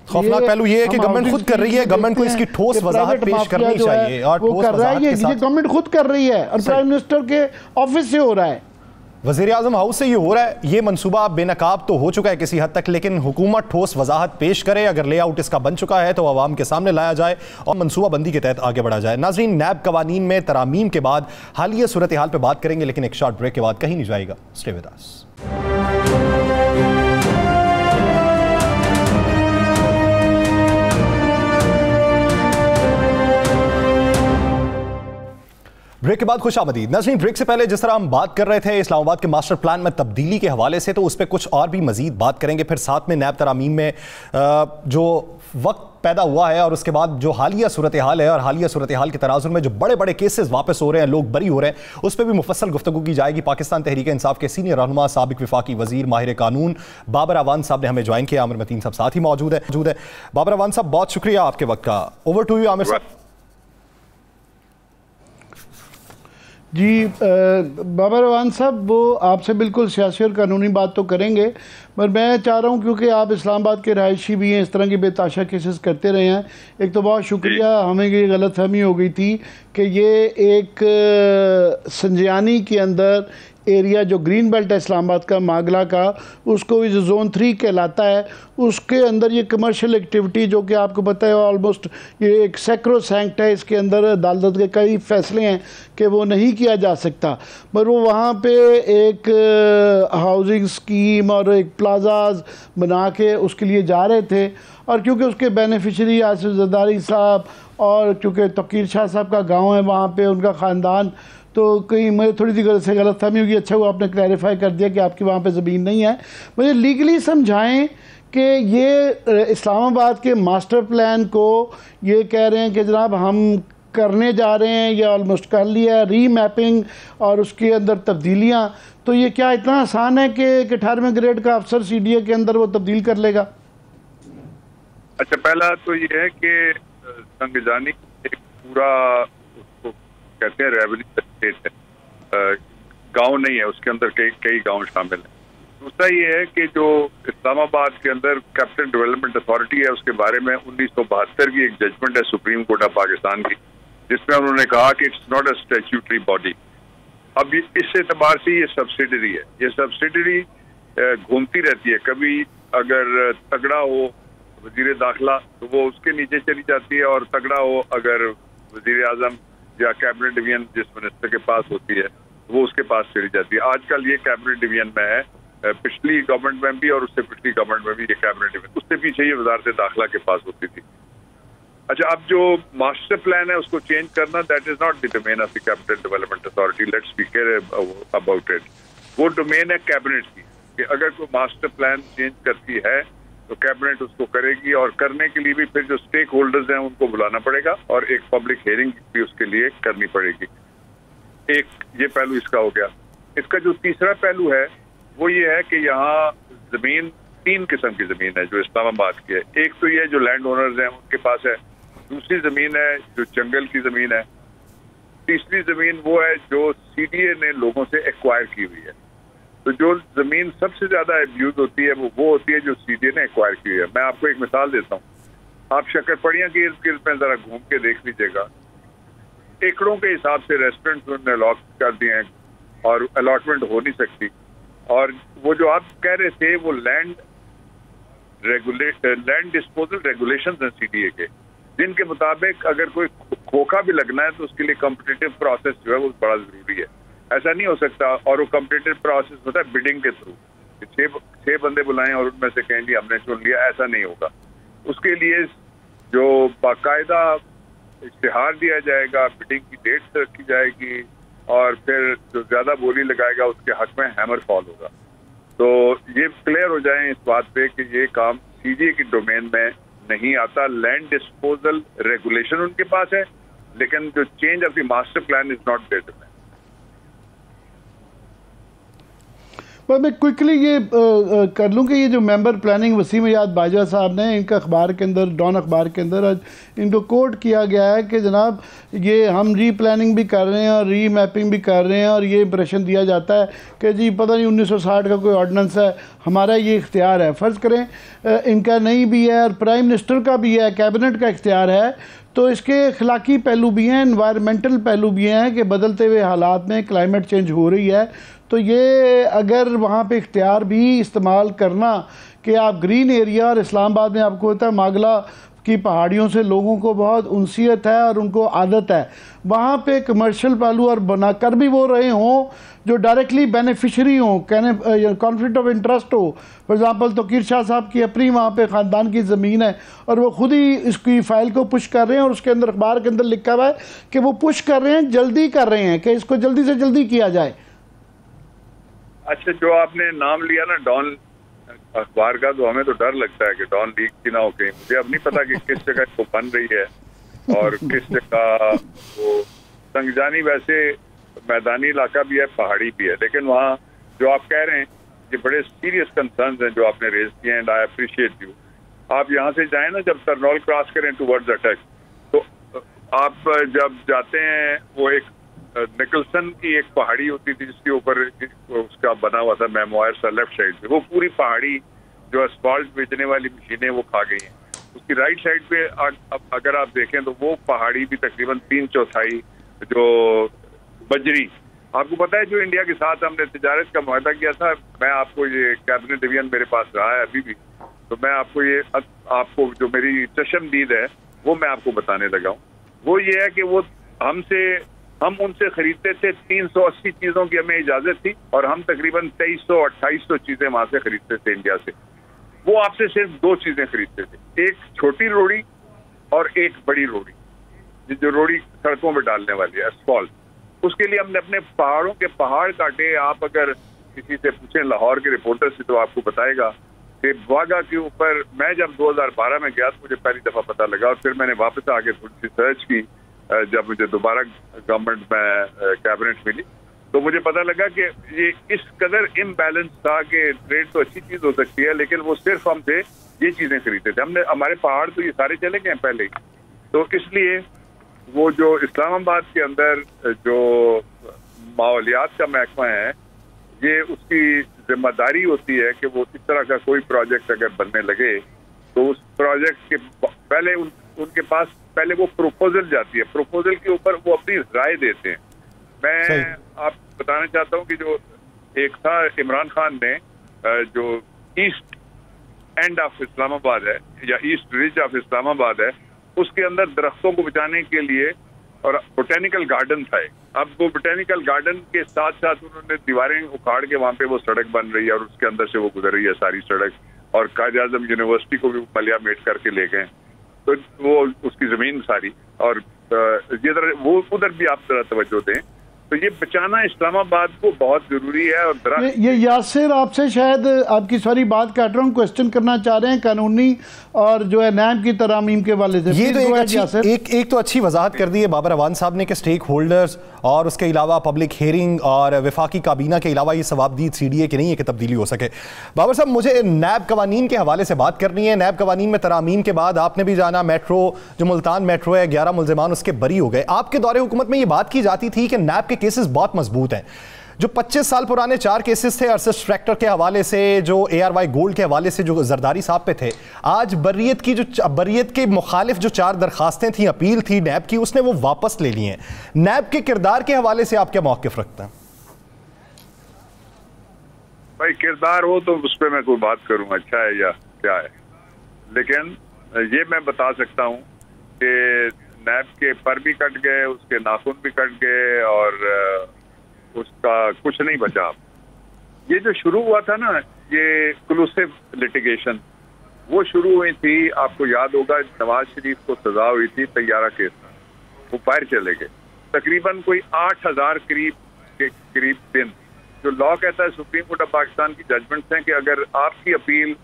खौफनाक पहलू ये है कि गवर्नमेंट खुद कर रही है, गवर्नमेंट को इसकी ठोस वजाहत पेश करनी चाहिए और वो कर रहा है, ये गवर्नमेंट खुद कर रही है और प्राइम मिनिस्टर के ऑफिस से हो रहा है, वज़ीर आज़म हाउस से ये हो रहा है। ये मंसूबा बेनकाब तो हो चुका है किसी हद तक, लेकिन हुकूमत ठोस वजाहत पेश करे। अगर लेआउट इसका बन चुका है तो आवाम के सामने लाया जाए और मनसूबा बंदी के तहत आगे बढ़ा जाए। नाज़रीन, नैब कवानीन में तरामीम के बाद हालिया सूरत हाल पर बात करेंगे, लेकिन एक शॉर्ट ब्रेक के बाद कहीं नहीं जाएगा। Stay with us. ब्रेक के बाद खुश आमदीद। नाज़रीन, ब्रेक से पहले जिस तरह हम बात कर रहे थे इस्लामाबाद के मास्टर प्लान में तब्दीली के हवाले से, तो उस पर कुछ और भी मजीद बात करेंगे। फिर साथ में नैब तरामीम में जो वक्त पैदा हुआ है और उसके बाद जो हालिया सूरत हाल है और हालिया सूरत हाल के तनाजुर में जो बड़े बड़े केसेस वापस हो रहे हैं, लोग बरी हो रहे हैं, उस पर भी मुफस्सल गुफ्तगू की जाएगी। पाकिस्तान तहरीक इंसाफ के सीनियर रहनुमा साबिक वफाकी वजीर माहिर कानून बाबर अवान साहब ने हमें ज्वाइन किया। आमिर मतीन साहब साथ ही मौजूद है। बाबर अवान साहब, बहुत शुक्रिया आपके वक्त का। ओवर टू यू आमिर साहब। जी बाबर अवान साहब, वो आपसे बिल्कुल सियासी और कानूनी बात तो करेंगे, पर मैं चाह रहा हूँ क्योंकि आप इस्लामाबाद के रहायशी भी हैं, इस तरह की बेताशा केसेस करते रहे हैं। एक तो बहुत शुक्रिया, हमें ये गलतफहमी हो गई थी कि ये एक संजियानी के अंदर एरिया जो ग्रीन बेल्ट है इस्लामाबाद का, मागला का, उसको भी जो जोन 3 कहलाता है, उसके अंदर ये कमर्शियल एक्टिविटी जो कि आपको पता है ऑलमोस्ट ये एक सैक्रोसैंक्ट है, इसके अंदर अदालत के कई फैसले हैं कि वो नहीं किया जा सकता। पर वो वहाँ पे एक हाउसिंग स्कीम और एक प्लाजाज बना के उसके लिए जा रहे थे, और क्योंकि उसके बेनिफिशरी आसिफ जरदारी साहब और चूँकि तकीर शाह साहब का गाँव है वहाँ पर, उनका ख़ानदान, तो कहीं मुझे थोड़ी सी गलतफहमी होगी। अच्छा हुआ आपने क्लैरिफाई कर दिया कि आपकी वहाँ पे ज़मीन नहीं है। मुझे लीगली समझाएं कि ये इस्लामाबाद के मास्टर प्लान को ये कह रहे हैं कि जनाब हम करने जा रहे हैं या ऑलमोस्ट कर लिया है रीमैपिंग और उसके अंदर तब्दीलियाँ, तो ये क्या इतना आसान है कि 18वें ग्रेड का अफसर CDA के अंदर वो तब्दील कर लेगा? अच्छा, पहला तो ये है कि संविधानिक एक पूरा उसको कहते हैं रेवेन्यू स्टेट है, गांव नहीं है, उसके अंदर कई गांव शामिल हैं। दूसरा ये है कि जो इस्लामाबाद के अंदर कैपिटल डेवलपमेंट अथॉरिटी है, उसके बारे में 1972 की एक जजमेंट है सुप्रीम कोर्ट ऑफ पाकिस्तान की, जिसमें उन्होंने कहा कि it's not a statutory body. अब इस एतबार से ये सब्सिडरी है, ये सब्सिडरी घूमती रहती है। कभी अगर तगड़ा हो वजीर दाखिला तो वो उसके नीचे चली जाती है, और तगड़ा हो अगर वजीर आजम या कैबिनेट डिवीजन जिस मिनिस्टर के पास होती है वो उसके पास चली जाती है। आजकल ये कैबिनेट डिवीजन में है, पिछली गवर्नमेंट में भी और उससे पिछली गवर्नमेंट में भी ये कैबिनेट डिवीजन, उससे पीछे ये वजारत दाखिला के पास होती थी। अच्छा, अब जो मास्टर प्लान है उसको चेंज करना, that is not the domain of the capital development authority, let's be clear about it. वो डोमेन है कैबिनेट की, कि अगर कोई मास्टर प्लान चेंज करती है तो कैबिनेट उसको करेगी, और करने के लिए भी फिर जो स्टेक होल्डर्स हैं उनको बुलाना पड़ेगा और एक पब्लिक हियरिंग भी उसके लिए करनी पड़ेगी। एक ये पहलू इसका हो गया। इसका जो तीसरा पहलू है वो ये है कि यहाँ जमीन 3 किस्म की जमीन है जो इस्लामाबाद की है। एक तो ये जो लैंड ओनर्स हैं उनके पास है, दूसरी जमीन है जो जंगल की जमीन है, तीसरी जमीन वो है जो CDA ने लोगों से एक्वायर की हुई है। तो जो जमीन सबसे ज्यादा अब्यूज होती है वो होती है जो CDA ने एक्वायर की हुई है। मैं आपको एक मिसाल देता हूँ, आप शक्करपड़िया के इर्द गिर्द में जरा घूम के देख लीजिएगा, एकड़ों के हिसाब से रेस्टोरेंट उन्होंने अलॉट कर दिए हैं और अलॉटमेंट हो नहीं सकती। और वो जो आप कह रहे थे वो लैंड डिस्पोजल रेगुलेशंस हैं CDA के, जिनके मुताबिक अगर कोई खोखा भी लगना है तो उसके लिए कॉम्पिटिटिव प्रोसेस जो है वो बड़ा जरूरी है। ऐसा नहीं हो सकता, और वो कॉम्पिटिटिव प्रोसेस होता है बिडिंग के थ्रू, 6 बंदे बुलाएं और उनमें से कहें जी हमने चुन लिया, ऐसा नहीं होगा। उसके लिए जो बाकायदा इश्तिहार दिया जाएगा, बिडिंग की डेट रखी जाएगी, और फिर जो ज्यादा बोली लगाएगा उसके हक में हैमर फॉल होगा। तो ये क्लियर हो जाए इस बात पे कि ये काम सीजीए की डोमेन में नहीं आता। लैंड डिस्पोजल रेगुलेशन उनके पास है, लेकिन जो change of the master plan is not there. पर मैं क्विकली ये कर लूँ कि ये जो मेंबर प्लानिंग वसीम याद बाजवा साहब ने, इनका अखबार के अंदर, डॉन अखबार के अंदर आज इनको कोट किया गया है कि जनाब ये हम री प्लानिंग भी कर रहे हैं और री मैपिंग भी कर रहे हैं, और ये इंप्रेशन दिया जाता है कि जी पता नहीं 1960 का कोई ऑर्डिनेंस है, हमारा ये इख्तियार है। फ़र्ज़ करें इनका नहीं भी है और प्राइम मिनिस्टर का भी है, कैबिनेट का इख्तियार है, तो इसके अखलाकी पहलू भी हैं, इन्वायरमेंटल पहलू भी हैं कि बदलते हुए हालात में क्लाइमेट चेंज हो रही है। तो ये अगर वहाँ पे इख्तियार भी इस्तेमाल करना कि आप ग्रीन एरिया, और इस्लामाबाद में आपको होता है मागला की पहाड़ियों से लोगों को बहुत उनसियत है और उनको आदत है, वहाँ पे कमर्शियल पहलू और बनाकर भी वो रहे हों जो डायरेक्टली बेनिफिशरी हों, कहने कॉन्फ्लिक्ट ऑफ इंटरेस्ट हो। फॉर एग्ज़ाम्पल तोकीर शाह साहब की अपनी वहाँ पे ख़ानदान की ज़मीन है और वो खुद ही इसकी फ़ाइल को पुश कर रहे हैं, और उसके अंदर अखबार के अंदर लिखा हुआ है कि वो पुश कर रहे हैं, जल्दी कर रहे हैं कि इसको जल्दी से जल्दी किया जाए। अच्छा, जो आपने नाम लिया ना डॉन अखबार का, तो हमें तो डर लगता है कि डॉन लीक की ना हो कहीं। मुझे अब नहीं पता कि किस जगह इसको बन रही है और किस जगह वो। संगजानी वैसे मैदानी इलाका भी है, पहाड़ी भी है, लेकिन वहाँ जो आप कह रहे हैं ये बड़े सीरियस कंसर्न्स हैं जो आपने रेज किए हैं, एंड आई अप्रिशिएट यू। आप यहाँ से जाएं ना, जब तरनौल क्रॉस करें टुवर्ड्स अटक, तो आप जब जाते हैं वो एक निकलसन की एक पहाड़ी होती थी जिसके ऊपर उसका बना हुआ था मेमोयर सा लेफ्ट साइड पे, वो पूरी पहाड़ी जो असफाल्ट बेचने वाली मशीनें वो खा गई हैं। उसकी राइट साइड पे अगर आप देखें तो वो पहाड़ी भी तकरीबन 3/4 जो बजरी। आपको पता है जो इंडिया के साथ हमने तिजारत का मुआहदा किया था, मैं आपको ये कैबिनेट डिवीजन मेरे पास रहा है अभी भी, तो मैं आपको जो मेरी चशमदीद है वो मैं आपको बताने लगा हूँ। वो ये है कि वो हम उनसे खरीदते थे 380 चीजों की हमें इजाजत थी, और हम तकरीबन 2300-2800 चीजें वहां से खरीदते थे इंडिया से। वो आपसे सिर्फ 2 चीजें खरीदते थे, एक छोटी रोड़ी और एक बड़ी रोड़ी, जो रोड़ी सड़कों में डालने वाली है, असफाल्ट। उसके लिए हमने अपने पहाड़ों के पहाड़ काटे। आप अगर किसी से पूछें लाहौर के रिपोर्टर से तो आपको बताएगा कि वाघा के ऊपर मैं जब 2012 में गया तो मुझे पहली दफा पता लगा, और फिर मैंने वापस आके थोड़ी सी सर्च की जब मुझे दोबारा गवर्नमेंट में कैबिनेट मिली, तो मुझे पता लगा कि ये इस कदर इम्बैलेंस था कि ट्रेड तो अच्छी चीज हो सकती है, लेकिन वो सिर्फ हमसे ये चीजें खरीदते थे। हमने हमारे पहाड़ तो ये सारे चले गए पहले ही, तो इसलिए वो जो इस्लामाबाद के अंदर जो माहौलियात का महकमा है, ये उसकी जिम्मेदारी होती है कि वो इस तरह का कोई प्रोजेक्ट अगर बनने लगे तो उस प्रोजेक्ट के पहले उनके पास पहले वो प्रपोजल जाती है, प्रपोजल के ऊपर वो अपनी राय देते हैं। मैं आपको बताना चाहता हूँ कि जो एक था इमरान खान ने जो ईस्ट एंड ऑफ इस्लामाबाद है या ईस्ट रिज ऑफ इस्लामाबाद है, उसके अंदर दरख्तों को बचाने के लिए और बोटेनिकल गार्डन था। अब वो बोटेनिकल गार्डन के साथ साथ उन्होंने दीवारें उखाड़ के वहाँ पे वो सड़क बन रही है और उसके अंदर से वो गुजर रही है सारी सड़क, और कायद आज़म यूनिवर्सिटी को भी मलिया मेट करके ले गए, तो वो उसकी जमीन सारी। और ये वो उधर भी आप जरा तवज्जो दें, तो ये बचाना इस्लामाबाद को बहुत जरूरी है। और ये यासिर आपसे शायद आपकी सारी बात काट रहा हूँ, क्वेश्चन करना चाह रहे हैं कानूनी और जो है नैब की तरामीम के वाले से। ये तो एक तो अच्छी वजाहत कर दी है बाबर अवान साहब ने कि स्टेक होल्डर्स और उसके अलावा पब्लिक हेयरिंग और वफाकी काबीना के अलावा ये सवाबदीद CDA की नहीं है कि तब्दीली हो सके। बाबर साहब, मुझे नैब कवानीन के हवाले से बात करनी है। नैब कवानीन में तरामीम के बाद आपने भी जाना, मेट्रो जो मुल्तान मेट्रो है 11 मुल्जिमान उसके बरी हो गए। आपके दौरे हुकूमत में ये बात की जाती थी कि नैब के केसेस बहुत मजबूत हैं। जो 25 साल पुराने 4 केसेस थे अरसद ट्रैक्टर के हवाले से, जो ARY गोल्ड के हवाले से जो जरदारी साहब पे थे, आज बर्रियत के मुखालिफ जो 4 दरखास्तें थी, अपील थी नैब की, उसने वो वापस ले ली हैं। नैब के किरदार के हवाले से आप क्या मौक़िफ़ रखते हैं? भाई किरदार हो तो उस पर मैं कोई बात करूँ अच्छा है या क्या है, लेकिन ये मैं बता सकता हूँ कि नैब के पर भी कट गए, उसके नाखून भी कट गए और उसका कुछ नहीं बचा। ये जो शुरू हुआ था ना, ये एक्सक्लूसिव लिटिगेशन, वो शुरू हुई थी, आपको याद होगा नवाज शरीफ को सजा हुई थी तैयारा केस में, वो बाहर चले गए। तकरीबन कोई 8000 करीब दिन जो लॉ कहता है, सुप्रीम कोर्ट ऑफ पाकिस्तान की जजमेंट्स हैं कि अगर आपकी अपील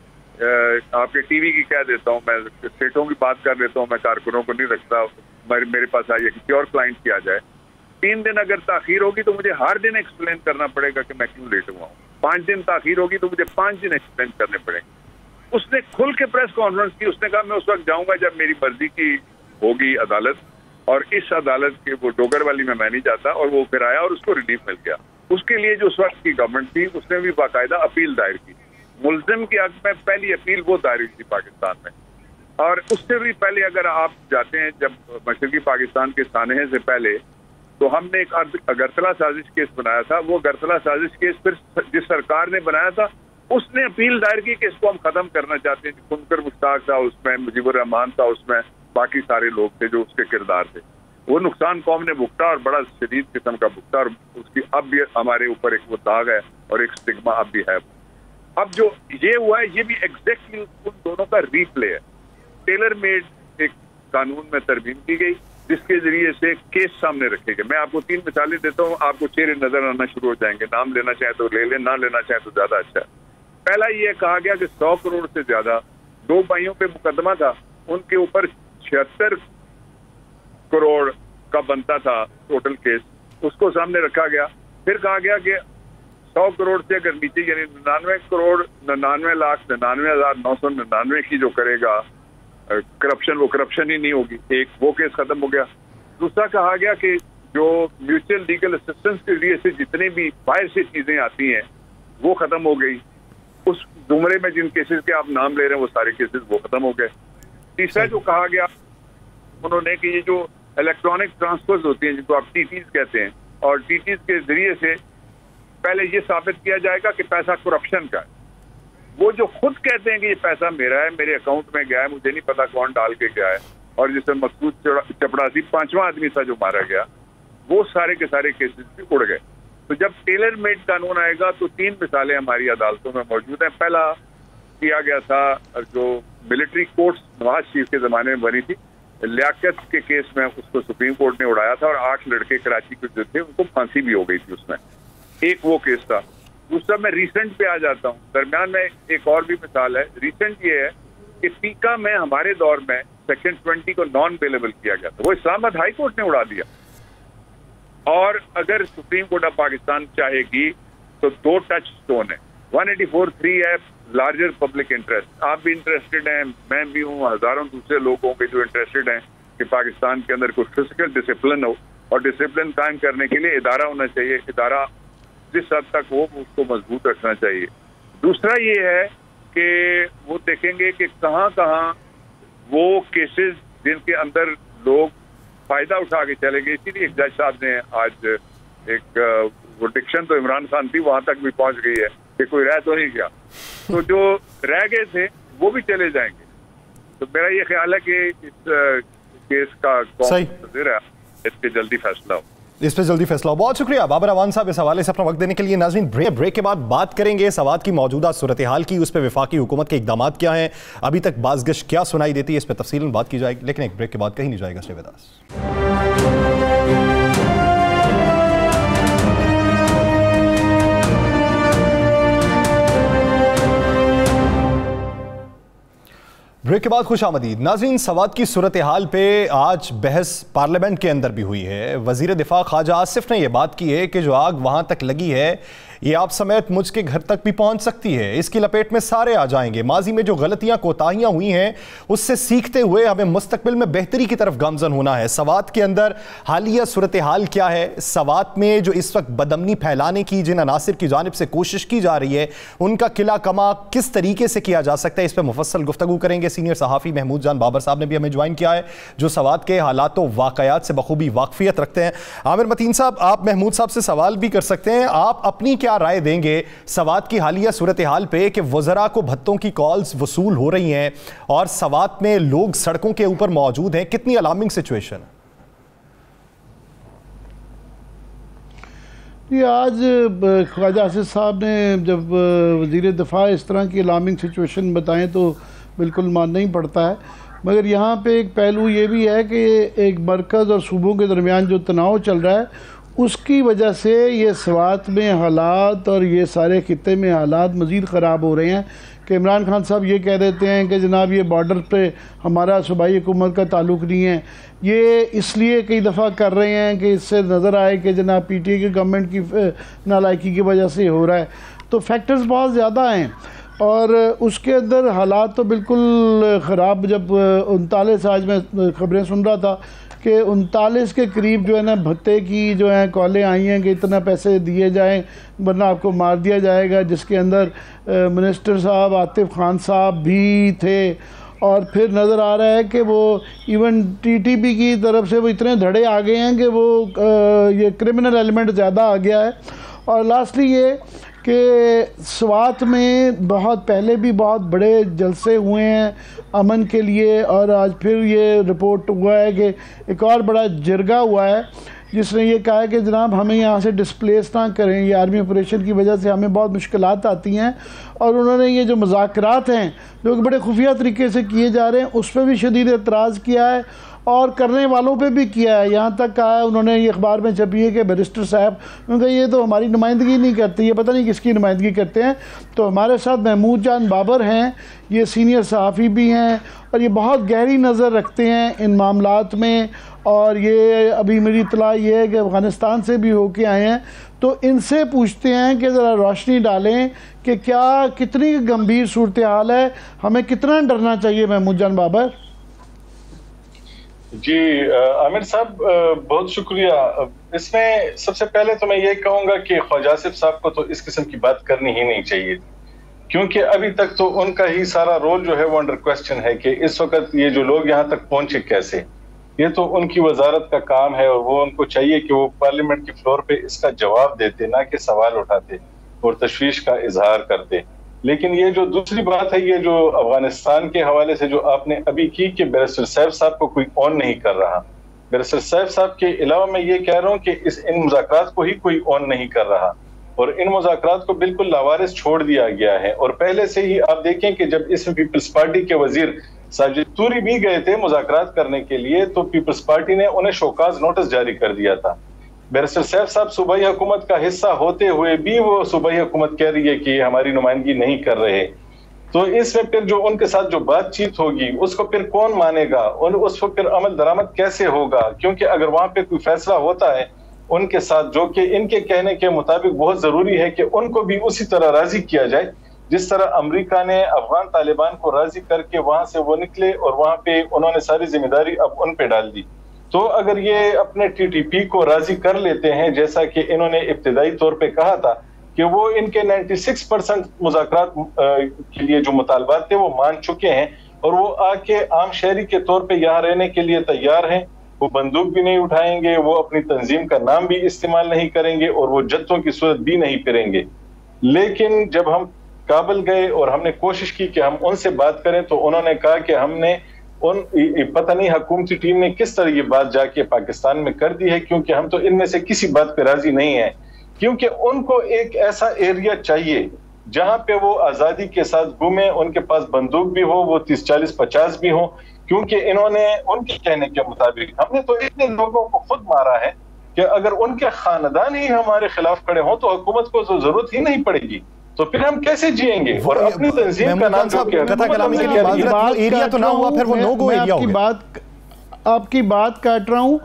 आपके टीवी की कह देता हूँ, मैं स्टेटों की बात कर लेता हूँ, मैं कारकुनों को नहीं रखता, मेरे पास आई है किसी और क्लाइंट की आ जाए, 3 दिन अगर ताखीर होगी तो मुझे हर दिन एक्सप्लेन करना पड़ेगा कि मैं क्यों लेट हुआ हूँ। 5 दिन ताखीर होगी तो मुझे 5 दिन एक्सप्लेन करने पड़ेंगे। उसने खुल के प्रेस कॉन्फ्रेंस की, उसने कहा मैं उस वक्त जाऊंगा जब मेरी मर्जी की होगी अदालत, और इस अदालत के वो डोगर वाली में मैं नहीं जाता, और वो फिर आया और उसको रिलीफ मिल गया। उसके लिए जो उस वक्त की गवर्नमेंट थी उसने भी बाकायदा अपील दायर की। मुल्जिम की हक में पहली अपील वो दायर हुई थी पाकिस्तान में। और उससे भी पहले अगर आप जाते हैं, जब मशरकी पाकिस्तान के सानहे से पहले, तो हमने एक अगरतला साजिश केस बनाया था। वो अगरतला साजिश केस फिर जिस सरकार ने बनाया था उसने अपील दायर की कि इसको हम खत्म करना चाहते हैं। खुनकर मुश्ताक था उसमें, मुजीबुर रहमान था उसमें, बाकी सारे लोग थे जो उसके किरदार थे। वो नुकसान कौम ने भुगता और बड़ा शदीद किस्म का भुगता, और उसकी अब भी हमारे ऊपर एक वो दाग है और एक स्टिग्मा अब भी है। अब जो ये हुआ है ये भी एग्जैक्टली उन दोनों का रीप्ले है। टेलर मेड एक कानून में तरमीम की गई जिसके जरिए से केस सामने रखे गए। मैं आपको 3 मिसालें देता हूँ, आपको चेहरे नजर आना शुरू हो जाएंगे। नाम लेना चाहे तो ले लें, ना लेना चाहे तो ज्यादा अच्छा है। पहला ये कहा गया कि 100 करोड़ से ज्यादा 2 भाइयों पे मुकदमा था, उनके ऊपर 76 करोड़ का बनता था टोटल केस, उसको सामने रखा गया। फिर कहा गया कि 100 करोड़ से अगर नीचे, यानी 99 करोड़ 99,99,999 की जो करेगा करप्शन, वो करप्शन ही नहीं होगी। एक वो केस खत्म हो गया। दूसरा कहा गया कि जो म्यूचुअल लीगल असिस्टेंस के लिए से जितने भी बाहर से चीजें आती हैं वो खत्म हो गई। उस जुमरे में जिन केसेस के आप नाम ले रहे हैं वो सारे केसेस वो खत्म हो गए। तीसरा जो कहा गया उन्होंने कि ये जो इलेक्ट्रॉनिक ट्रांसफर्स होती हैं जिनको आप टीटीज कहते हैं, और टीटीज के जरिए से पहले ये साबित किया जाएगा कि पैसा करप्शन का है। वो जो खुद कहते हैं कि ये पैसा मेरा है, मेरे अकाउंट में गया है, मुझे नहीं पता कौन डाल के गया है, और जिसमें मकसूद चपड़ासी 5वां आदमी था जो मारा गया, वो सारे के सारे केसेस भी उड़ गए। तो जब टेलर मेड कानून आएगा तो 3 मिसालें हमारी अदालतों में मौजूद हैं। पहला किया गया था जो मिलिट्री कोर्ट्स नवाज शरीफ के जमाने में बनी थी, लियाकत के केस में उसको सुप्रीम कोर्ट ने उड़ाया था और 8 लड़के कराची के जो थे उनको फांसी भी हो गई थी उसमें। एक वो केस था। दूसरा मैं रिसेंट पे आ जाता हूँ, दरमियान में एक और भी मिसाल है। रिसेंट ये है कि पीका में हमारे दौर में सेक्शन 20 को नॉन बेलेबल किया गया था, वो इस्लामाबाद हाई कोर्ट ने उड़ा दिया। और अगर सुप्रीम कोर्ट ऑफ पाकिस्तान चाहेगी तो 2 टच स्टोन है। 184(3) है लार्जर पब्लिक इंटरेस्ट। आप भी इंटरेस्टेड हैं, मैं भी हूँ, हजारों दूसरे लोग होंगे जो इंटरेस्टेड हैं कि पाकिस्तान के अंदर कोई फिजिकल डिसिप्लिन हो, और डिसिप्लिन कायम करने के लिए इदारा होना चाहिए। इदारा जिस हद तक हो उसको मजबूत रखना चाहिए। दूसरा ये है कि वो देखेंगे कि कहाँ कहाँ वो केसेस जिनके अंदर लोग फायदा उठा के चले गए। इसीलिए एक जज साहब ने आज एक वो डिक्शन तो इमरान खान थी वहां तक भी पहुंच गई है कि कोई रह तो नहीं गया, तो जो रह गए थे वो भी चले जाएंगे। तो मेरा ये ख्याल है कि इस केस का कौन है, इस पे जल्दी फैसला हो। इस पे जल्दी फैसला हो। बहुत शुक्रिया बाबर अवान साहब इस हवाले से अपना वक्त देने के लिए। नाज़रीन, ब्रेक के बाद बात करेंगे सवात की मौजूदा सूरत हाल की, उस पर वफाकी हुकूमत के इकदाम क्या हैं, अभी तक बाज़गश क्या सुनाई देती है, इस पर तफसीलन बात की जाएगी। लेकिन एक ब्रेक के बाद कहीं नहीं जाएगा। Stay with us. ब्रेक के बाद खुश आमदीद। नाज़रीन, सवात की सूरत हाल पे आज बहस पार्लियामेंट के अंदर भी हुई है। वज़ीर दिफा ख्वाजा आसिफ ने यह बात की है कि जो आग वहाँ तक लगी है ये आप समेत मुझ के घर तक भी पहुँच सकती है, इसकी लपेट में सारे आ जाएंगे। माजी में जो गलतियाँ कोताहियाँ हुई हैं उससे सीखते हुए हमें मुस्तकबिल में बेहतरी की तरफ गामजन होना है। सवात के अंदर हालिया सूरत हाल क्या है, सवात में जो इस वक्त बदमनी फैलाने की जिन अनासिर की जानिब से कोशिश की जा रही है उनका किला कमा किस तरीके से किया जा सकता है, इस पर मुफस्सल गुफ्तगू करेंगे। सीनियर सहाफ़ी महमूद जान बाबर साहब ने भी हमें ज्वाइन किया है जो सवात के हालात व वाक़यात से बखूबी वाकफियत रखते हैं। आमिर मतीन साहब, आप महमूद साहब से सवाल भी कर सकते हैं, आप अपनी क्या राय देंगे सवात की हालिया सूरत हाल पे कि वज़रा को भत्तों की कॉल्स वसूल हो रही हैं और सवात में लोग सड़कों के ऊपर मौजूद हैं, कितनी अलार्मिंग सिचुएशन है? ये आज ख्वाजा आसिफ साहब ने जब वज़ीर दिफा इस तरह की अलार्मिंग सिचुएशन बताएं तो बिल्कुल मानना ही पड़ता है। मगर यहाँ पे एक पहलू ये भी है कि एक मरकज़ और सूबों के दरमियान जो तनाव चल रहा है उसकी वजह से ये स्वात में हालात और ये सारे खित्ते में हालात मज़ीद ख़राब हो रहे हैं कि इमरान खान साहब ये कह देते हैं कि जनाब ये बॉर्डर पे हमारा सूबाई हुकूमत का ताल्लुक़ नहीं है। ये इसलिए कई दफ़ा कर रहे हैं कि इससे नज़र आए कि जनाब PTI की गवर्नमेंट की नालायकी की वजह से हो रहा है। तो फैक्टर्स बहुत ज़्यादा हैं और उसके अंदर हालात तो बिल्कुल ख़राब। जब 39 आज मैं ख़बरें सुन रहा था कि 39 के करीब जो है ना भत्ते की जो है कॉलें आई हैं कि इतना पैसे दिए जाएं वरना आपको मार दिया जाएगा, जिसके अंदर मिनिस्टर साहब आतिफ खान साहब भी थे। और फिर नज़र आ रहा है कि वो इवन TTP की तरफ से वो इतने धड़े आ गए हैं कि वो ये क्रिमिनल एलिमेंट ज़्यादा आ गया है। और लास्टली ये कि स्वात में बहुत पहले भी बहुत बड़े जलसे हुए हैं अमन के लिए, और आज फिर ये रिपोर्ट हुआ है कि एक और बड़ा जिरगा हुआ है जिसने ये कहा है कि जनाब हमें यहाँ से डिस्प्लेस ना करें, ये आर्मी ऑपरेशन की वजह से हमें बहुत मुश्किलात आती हैं। और उन्होंने ये जो मुज़ाकरात हैं जो कि बड़े खुफिया तरीके से किए जा रहे हैं उस पर भी शदीद एतराज़ किया है और करने वालों पे भी किया है। यहाँ तक कहा है उन्होंने, ये अखबार में छपी है कि बैरिस्टर साहब उन्होंने ये तो हमारी नुमाइंदगी नहीं करती, ये पता नहीं किसकी नुमाइंदगी करते हैं। तो हमारे साथ महमूद जान बाबर हैं, ये सीनियर सहाफ़ी भी हैं और ये बहुत गहरी नज़र रखते हैं इन मामलात में। और ये अभी मेरी इत्तला ये है कि अफ़गानिस्तान से भी होके आए हैं, तो इनसे पूछते हैं कि ज़रा रोशनी डालें कि क्या कितनी गंभीर सूरत हाल है, हमें कितना डरना चाहिए। महमूद जान बाबर जी। आमिर साहब बहुत शुक्रिया। इसमें सबसे पहले तो मैं ये कहूँगा कि ख्वाजा आसिफ साहब को तो इस किस्म की बात करनी ही नहीं चाहिए, क्योंकि अभी तक तो उनका ही सारा रोल जो है वो अंडर क्वेश्चन है कि इस वक्त ये जो लोग यहाँ तक पहुंचे कैसे। ये तो उनकी वजारत का काम है और वो उनको चाहिए कि वो पार्लियामेंट के फ्लोर पे इसका जवाब देते, ना कि सवाल उठाते और तशवीश का इजहार करते। लेकिन ये जो दूसरी बात है, ये जो अफगानिस्तान के हवाले से जो आपने अभी की कि बैरिस्टर सैफ साहब को कोई ऑन नहीं कर रहा, बैरिस्टर सैफ साहब के अलावा मैं ये कह रहा हूँ कि इन मुज़ाकरात को ही कोई ऑन नहीं कर रहा और इन मुज़ाकरात को बिल्कुल लावारिस छोड़ दिया गया है। और पहले से ही आप देखें कि जब इसमें पीपल्स पार्टी के वजीर साजिद तूरी भी गए थे मुज़ाकरात करने के लिए, तो पीपल्स पार्टी ने उन्हें शोकाज नोटिस जारी कर दिया था। बैरिस्टर सैफ साहब सूबाई हुकूमत का हिस्सा होते हुए भी वो सूबाई हुकूमत कह रही है कि हमारी नुमाइंदगी नहीं कर रहे। तो इसमें फिर जो उनके साथ जो बातचीत होगी उसको फिर कौन मानेगा और उसको फिर अमल दरामद कैसे होगा, क्योंकि अगर वहां पे कोई फैसला होता है उनके साथ जो कि इनके कहने के मुताबिक बहुत जरूरी है कि उनको भी उसी तरह राजी किया जाए जिस तरह अमेरिका ने अफगान तालिबान को राजी करके वहां से वो निकले और वहां पे उन्होंने सारी जिम्मेदारी अब उन पे डाल दी। तो अगर ये अपने TTP को राजी कर लेते हैं, जैसा कि इन्होंने इब्तिदाई तौर पे कहा था कि वो इनके 96% मुज़ाकरात के लिए जो मुतालबात थे वो मान चुके हैं और वो आके आम शहरी के तौर पे यहाँ रहने के लिए तैयार हैं, वो बंदूक भी नहीं उठाएंगे, वो अपनी तंजीम का नाम भी इस्तेमाल नहीं करेंगे और वो जत्थों की सूरत भी नहीं फिरेंगे। लेकिन जब हम काबुल गए और हमने कोशिश की कि हम उनसे बात करें तो उन्होंने कहा कि हमने पता नहीं हुकूमती टीम ने किस तरह ये बात जाके पाकिस्तान में कर दी है, क्योंकि हम तो इनमें से किसी बात पे राजी नहीं है, क्योंकि उनको एक ऐसा एरिया चाहिए जहां पे वो आजादी के साथ घूमे, उनके पास बंदूक भी हो, वो 30, 40, 50 भी हो, क्योंकि इन्होंने उनके कहने के मुताबिक हमने तो इतने लोगों को खुद मारा है कि अगर उनके खानदान ही हमारे खिलाफ खड़े हों तो हुकूमत को तो जरूरत ही नहीं पड़ेगी, तो फिर हम कैसे जिएंगे। और अपनी तंजीम का नाम जो एरिया तो ना हुआ, फिर वो नो गो एरिया हो गया। आपकी बात काट रहा हूँ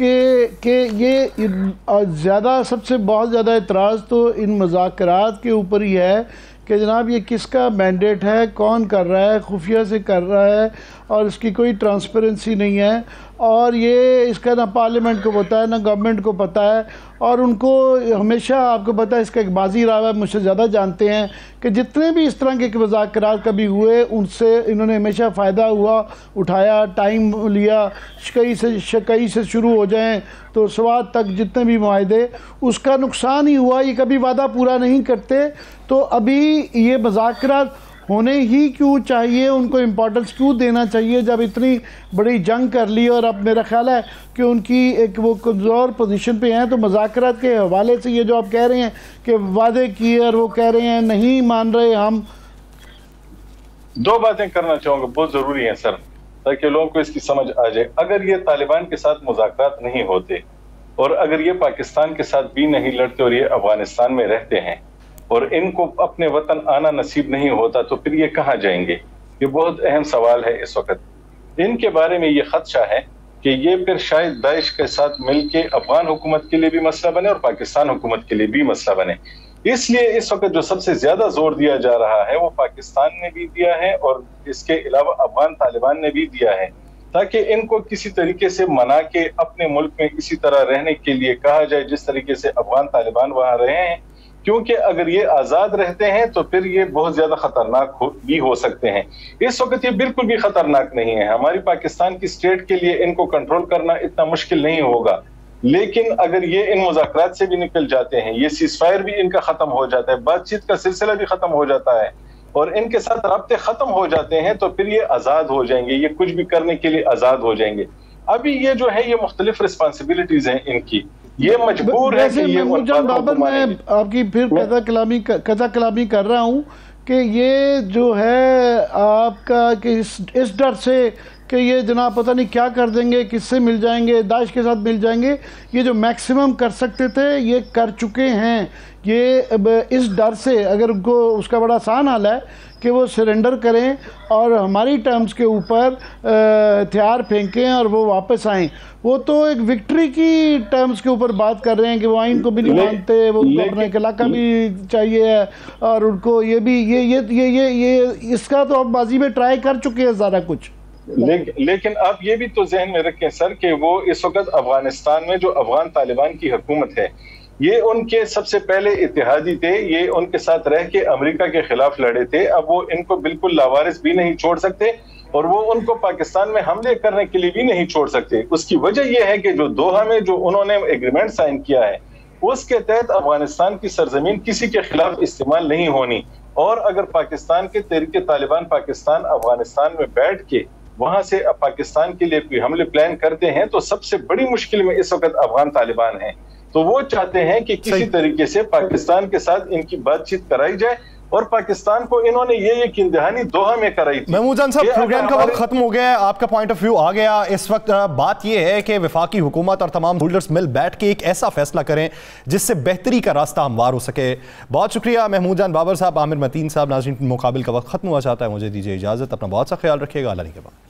कि ये ज़्यादा सबसे बहुत ज़्यादा एतराज़ तो इन मुज़ाकरात के ऊपर ही है कि जनाब ये किसका मैंडेट है, कौन कर रहा है, खुफिया से कर रहा है और इसकी कोई ट्रांसपेरेंसी नहीं है और ये इसका ना पार्लियामेंट को पता है ना गवर्नमेंट को पता है। और उनको हमेशा आपको पता है इसका एक बाजी रावा मुझसे ज़्यादा जानते हैं कि जितने भी इस तरह के मुज़ाकरात कभी हुए उनसे इन्होंने हमेशा फ़ायदा हुआ उठाया, टाइम लिया, शकई से शुरू हो जाएं तो स्वाद तक जितने भी मुआहदे उसका नुकसान ही हुआ, ये कभी वादा पूरा नहीं करते। तो अभी ये मुज़ाकरात होने ही क्यों चाहिए, उनको इम्पोर्टेंस क्यों देना चाहिए जब इतनी बड़ी जंग कर ली। और अब मेरा ख्याल है कि उनकी एक वो कमज़ोर पोजीशन पे हैं, तो मुज़ाकरात के हवाले से ये जो आप कह रहे हैं कि वादे किए और वो कह रहे हैं नहीं मान रहे हम। दो बातें करना चाहूँगा, बहुत ज़रूरी हैं सर, ताकि लोगों को इसकी समझ आ जाए। अगर ये तालिबान के साथ मुज़ाकरात नहीं होते और अगर ये पाकिस्तान के साथ भी नहीं लड़ते और ये अफगानिस्तान में रहते हैं और इनको अपने वतन आना नसीब नहीं होता तो फिर ये कहाँ जाएंगे? ये बहुत अहम सवाल है इस वक्त। इनके बारे में ये खदशा है कि ये फिर शायद दाइश के साथ मिलके अफगान हुकूमत के लिए भी मसला बने और पाकिस्तान हुकूमत के लिए भी मसला बने। इसलिए इस वक्त जो सबसे ज्यादा जोर दिया जा रहा है वो पाकिस्तान ने भी दिया है और इसके अलावा अफगान तालिबान ने भी दिया है, ताकि इनको किसी तरीके से मना के अपने मुल्क में इसी तरह रहने के लिए कहा जाए जिस तरीके से अफगान तालिबान वहां रहे हैं। क्योंकि अगर ये आजाद रहते हैं तो फिर ये बहुत ज्यादा खतरनाक भी हो सकते हैं। इस वक्त ये बिल्कुल भी खतरनाक नहीं है। हमारी पाकिस्तान की स्टेट के लिए इनको कंट्रोल करना इतना मुश्किल नहीं होगा, लेकिन अगर ये इन मुज़ाकरात से भी निकल जाते हैं, ये सीज़फायर भी इनका खत्म हो जाता है, बातचीत का सिलसिला भी खत्म हो जाता है और इनके साथ राब्ते खत्म हो जाते हैं, तो फिर ये आजाद हो जाएंगे, ये कुछ भी करने के लिए आजाद हो जाएंगे। अभी ये जो है ये मुख्तलिफ रिस्पॉन्सिबिलिटीज हैं इनकी, ये मजबूर है कि ये बाबर, मैं आपकी फिर कज़ा कलामी कर रहा हूँ कि ये जो है आपका कि इस डर से कि ये जनाब पता नहीं क्या कर देंगे, किससे मिल जाएंगे, दाइश के साथ मिल जाएंगे, ये जो मैक्सिमम कर सकते थे ये कर चुके हैं। ये इस डर से अगर उनको उसका बड़ा आसान हाल है कि वो सरेंडर करें और हमारी टर्म्स के ऊपर हथियार फेंकें और वो वापस आएं। वो तो एक विक्ट्री की टर्म्स के ऊपर बात कर रहे हैं कि वो आइन को भी नहीं मानते, वो अपना एक इलाका भी चाहिए है और उनको ये भी ये इसका तो अब बाजी में ट्राई कर चुके हैं सारा कुछ। लेकिन आप ये भी तो जहन में रखें सर कि वो इस वक्त अफगानिस्तान में जो अफगान तालिबान की हुकूमत है ये उनके सबसे पहले इत्तेहादी थे, ये उनके साथ रह के अमेरिका के खिलाफ लड़े थे। अब वो इनको बिल्कुल लावारिस भी नहीं छोड़ सकते और वो उनको पाकिस्तान में हमले करने के लिए भी नहीं छोड़ सकते। उसकी वजह यह है कि जो दोहा में जो उन्होंने एग्रीमेंट साइन किया है उसके तहत अफगानिस्तान की सरजमीन किसी के खिलाफ इस्तेमाल नहीं होनी, और अगर पाकिस्तान के तहरीक तालिबान पाकिस्तान अफगानिस्तान में बैठ के वहां से पाकिस्तान के लिए कोई हमले प्लान करते हैं तो सबसे बड़ी मुश्किल में इस वक्त अफगान तालिबान है। तो वो चाहते हैं कि किसी तरीके से पाकिस्तान के साथ इनकी बातचीत कराई जाए और पाकिस्तान को इन्होंने ये यकीन दहानी दोहा में कराई थी। महमूद जान साहब, प्रोग्राम का वक्त खत्म हो गया है, आपका पॉइंट ऑफ व्यू आ गया। इस वक्त बात यह है कि वफाकी हुकूमत और तमाम होल्डर्स मिल बैठ के एक ऐसा फैसला करें जिससे बेहतरी का रास्ता हमवार हो सके। बहुत शुक्रिया महमूद जान बाबर साहब, आमिर मतीन साहब। नाज़रीन, मुकाबिल का वक्त खत्म हुआ चाहता है, मुझे दीजिए इजाजत। अपना बहुत सा ख्याल रखिएगा। अल्लाह के बाद।